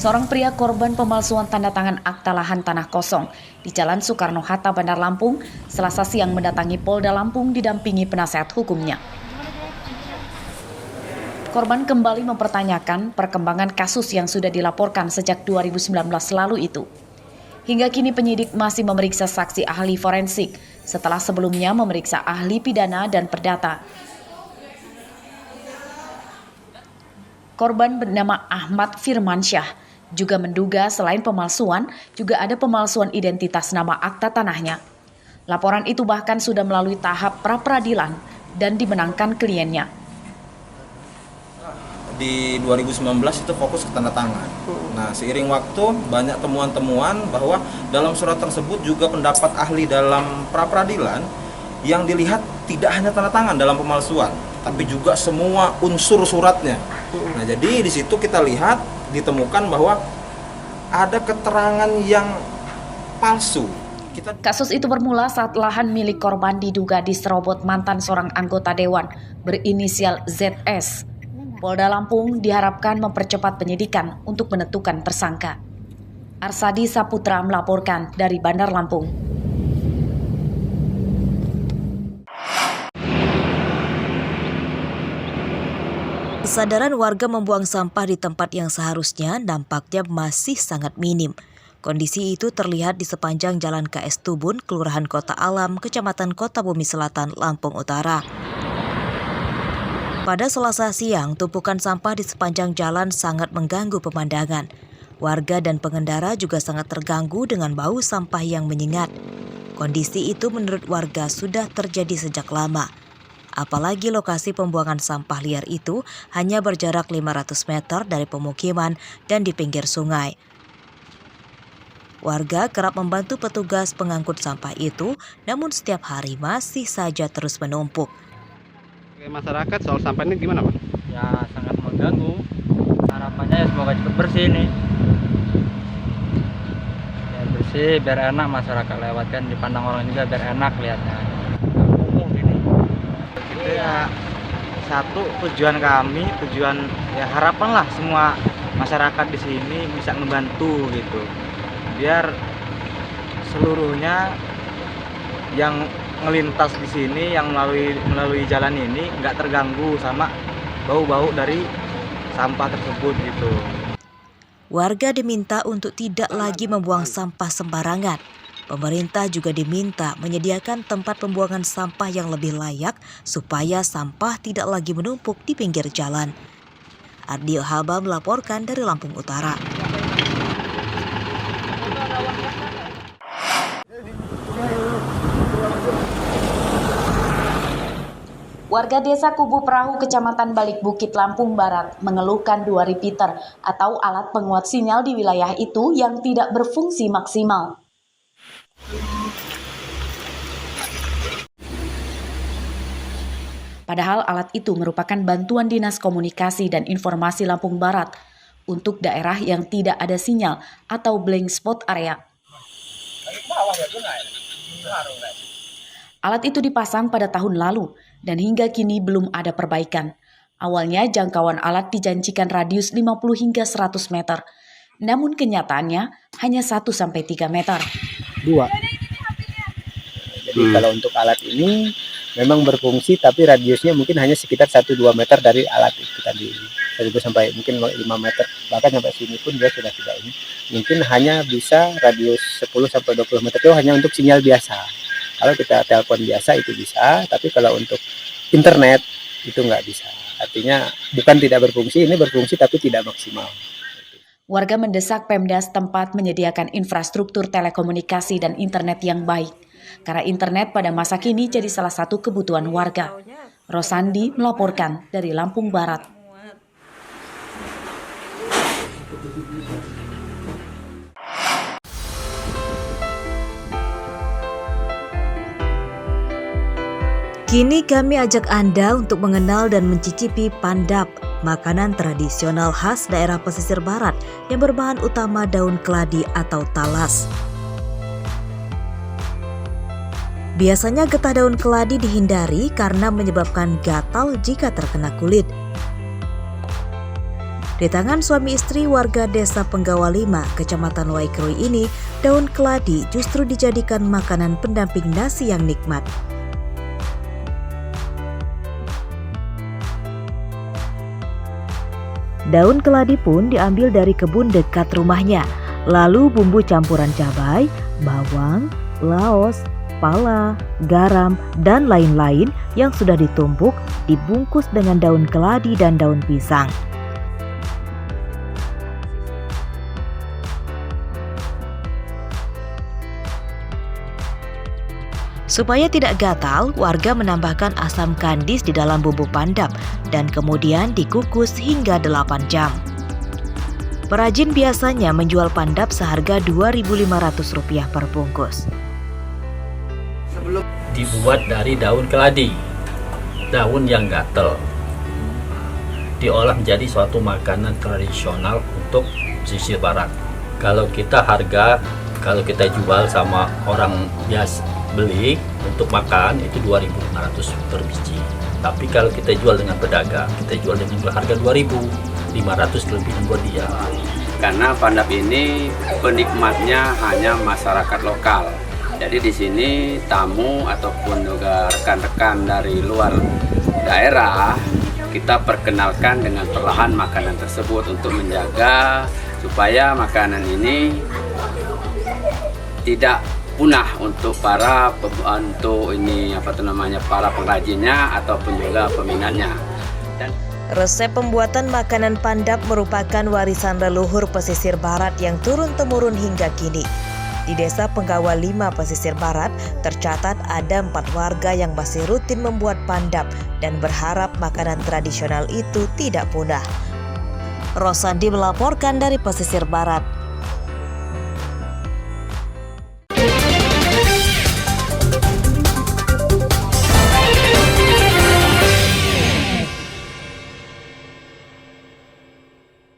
Seorang pria korban pemalsuan tanda tangan akta lahan tanah kosong di Jalan Soekarno-Hatta, Bandar Lampung, Selasa siang mendatangi Polda Lampung didampingi penasehat hukumnya. Korban kembali mempertanyakan perkembangan kasus yang sudah dilaporkan sejak 2019 lalu itu. Hingga kini penyidik masih memeriksa saksi ahli forensik setelah sebelumnya memeriksa ahli pidana dan perdata. Korban bernama Ahmad Firmansyah juga menduga selain pemalsuan, juga ada pemalsuan identitas nama akta tanahnya. Laporan itu bahkan sudah melalui tahap pra-peradilan dan dimenangkan kliennya. Di 2019 itu fokus ke tanda tangan. Nah, seiring waktu banyak temuan-temuan bahwa dalam surat tersebut juga pendapat ahli dalam pra-peradilan yang dilihat tidak hanya tanda tangan dalam pemalsuan, tapi juga semua unsur suratnya. Nah, jadi di situ kita lihat ditemukan bahwa ada keterangan yang palsu. Kasus itu bermula saat lahan milik korban diduga diserobot mantan seorang anggota dewan berinisial ZS. Polda Lampung diharapkan mempercepat penyidikan untuk menentukan tersangka. Arsadi Saputra melaporkan dari Bandar Lampung. Kesadaran warga membuang sampah di tempat yang seharusnya nampaknya masih sangat minim. Kondisi itu terlihat di sepanjang Jalan KS Tubun, Kelurahan Kota Alam, Kecamatan Kota Bumi Selatan, Lampung Utara. Pada Selasa siang, tumpukan sampah di sepanjang jalan sangat mengganggu pemandangan. Warga dan pengendara juga sangat terganggu dengan bau sampah yang menyengat. Kondisi itu menurut warga sudah terjadi sejak lama. Apalagi lokasi pembuangan sampah liar itu hanya berjarak 500 meter dari pemukiman dan di pinggir sungai. Warga kerap membantu petugas pengangkut sampah itu, namun setiap hari masih saja terus menumpuk. Masyarakat soal sampah ini gimana, Pak? Ya sangat mengganggu. Harapannya ya semoga cepat bersih nih. Ya bersih biar enak masyarakat lewat kan, dipandang orang juga biar enak lihatnya. Ya, satu tujuan kami, ya harapan lah semua masyarakat di sini bisa membantu gitu, biar seluruhnya yang melintas di sini, yang melalui jalan ini nggak terganggu sama bau-bau dari sampah tersebut gitu. Warga diminta untuk tidak lagi membuang sampah sembarangan. Pemerintah juga diminta menyediakan tempat pembuangan sampah yang lebih layak supaya sampah tidak lagi menumpuk di pinggir jalan. Ardio Haba melaporkan dari Lampung Utara. Warga Desa Kubu Perahu, Kecamatan Balik Bukit, Lampung Barat mengeluhkan 2 repeater atau alat penguat sinyal di wilayah itu yang tidak berfungsi maksimal. Padahal alat itu merupakan bantuan Dinas Komunikasi dan Informasi Lampung Barat untuk daerah yang tidak ada sinyal atau blank spot area. Alat itu dipasang pada tahun lalu dan hingga kini belum ada perbaikan. Awalnya jangkauan alat dijanjikan radius 50 hingga 100 meter, namun kenyataannya hanya 1-3 meter. Jadi kalau untuk alat ini memang berfungsi, tapi radiusnya mungkin hanya sekitar 1-2 meter dari alat itu tadi. Dari itu sampai mungkin 5 meter, bahkan sampai sini pun dia sudah tidak ini. Mungkin hanya bisa radius 10-20 meter itu hanya untuk sinyal biasa. Kalau kita telepon biasa itu bisa, tapi kalau untuk internet itu nggak bisa. Artinya bukan tidak berfungsi, ini berfungsi tapi tidak maksimal. Warga mendesak Pemda setempat menyediakan infrastruktur telekomunikasi dan internet yang baik. Karena internet pada masa kini jadi salah satu kebutuhan warga. Rosandi melaporkan dari Lampung Barat. Kini kami ajak Anda untuk mengenal dan mencicipi pandap, makanan tradisional khas daerah pesisir barat yang berbahan utama daun keladi atau talas. Biasanya getah daun keladi dihindari karena menyebabkan gatal jika terkena kulit. Di tangan suami istri warga desa Penggawa 5, Kecamatan Waikroy ini, daun keladi justru dijadikan makanan pendamping nasi yang nikmat. Daun keladi pun diambil dari kebun dekat rumahnya. Lalu bumbu campuran cabai, bawang, laos, pala, garam, dan lain-lain yang sudah ditumbuk dibungkus dengan daun keladi dan daun pisang. Supaya tidak gatal, warga menambahkan asam kandis di dalam bumbu pandap dan kemudian dikukus hingga 8 jam. Perajin biasanya menjual pandap seharga Rp2.500 per bungkus. Dibuat dari daun keladi, daun yang gatel. Diolah menjadi suatu makanan tradisional untuk pesisir barat. Kalau kita jual sama orang biasa beli untuk makan itu 2.500 per biji. Tapi kalau kita jual dengan pedagang, kita jual dengan harga 2.500 lebih buat dia. Karena pandap ini penikmatnya hanya masyarakat lokal. Jadi di sini tamu ataupun juga rekan-rekan dari luar daerah kita perkenalkan dengan perlahan makanan tersebut untuk menjaga supaya makanan ini tidak punah untuk para pengrajinnya ataupun juga peminatnya. Resep pembuatan makanan pandap merupakan warisan leluhur pesisir barat yang turun-temurun hingga kini. Di desa Penggawa 5 pesisir barat tercatat ada 4 warga yang masih rutin membuat pandap dan berharap makanan tradisional itu tidak punah. Rosandi melaporkan dari pesisir barat.